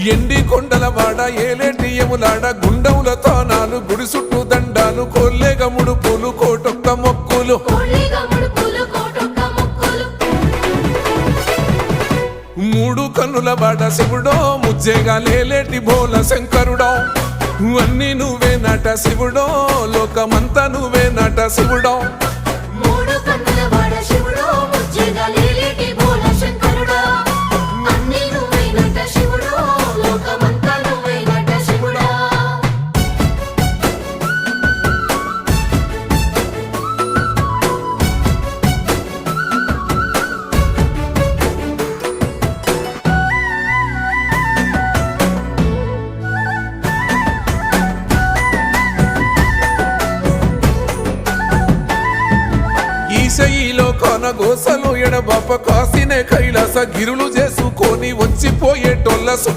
ఎండి కొండల వాడ ఏలేటి యములాడ గుండముల తానాలు గుడి చుట్టూ దండాలు కొల్లేగ ముడుపులు కోటొక్క మొక్కులు మూడు కన్నుల వాడ శివుడో ముజ్జేగా లేలేటి బోల శంకరుడో అన్ని నువ్వే నట శివుడో లోకమంతా నువ్వే నట శివుడో ఈశయిలో కొనగోసలు ఎడబాప కాసినే కైలాస గిరులు చేసుకొని వచ్చిపోయేటోళ్ళ